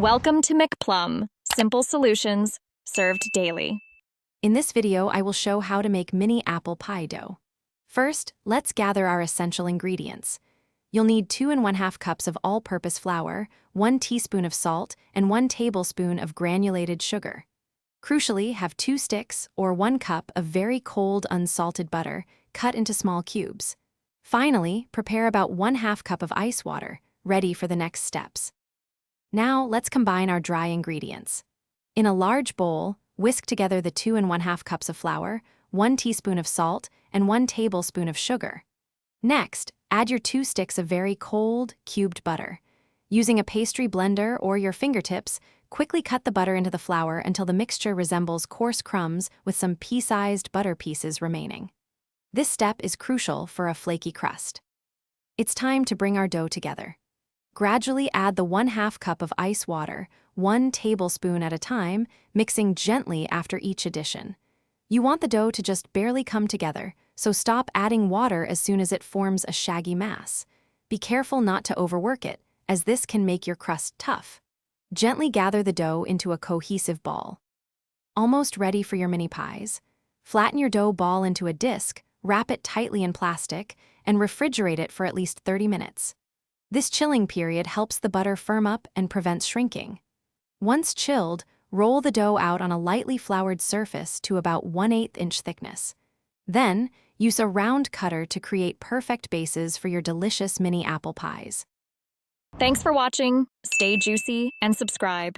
Welcome to McPlum, simple solutions served daily. In this video, I will show how to make mini apple pie dough. First, let's gather our essential ingredients. You'll need 2 1/2 cups of all-purpose flour, 1 teaspoon of salt, and 1 tablespoon of granulated sugar. Crucially, have 2 sticks or 1 cup of very cold unsalted butter cut into small cubes. Finally, prepare about 1/2 cup of ice water, ready for the next steps. Now, let's combine our dry ingredients. In a large bowl, whisk together the 2 1/2 cups of flour, 1 teaspoon of salt, and 1 tablespoon of sugar. Next, add your 2 sticks of very cold, cubed butter. Using a pastry blender or your fingertips, quickly cut the butter into the flour until the mixture resembles coarse crumbs with some pea-sized butter pieces remaining. This step is crucial for a flaky crust. It's time to bring our dough together. Gradually add the 1/2 cup of ice water, 1 tablespoon at a time, mixing gently after each addition. You want the dough to just barely come together, so stop adding water as soon as it forms a shaggy mass. Be careful not to overwork it, as this can make your crust tough. Gently gather the dough into a cohesive ball. Almost ready for your mini pies. Flatten your dough ball into a disc, wrap it tightly in plastic, and refrigerate it for at least 30 minutes. This chilling period helps the butter firm up and prevents shrinking. Once chilled, roll the dough out on a lightly floured surface to about 1/8 inch thickness. Then, use a round cutter to create perfect bases for your delicious mini apple pies. Thanks for watching. Stay juicy and subscribe.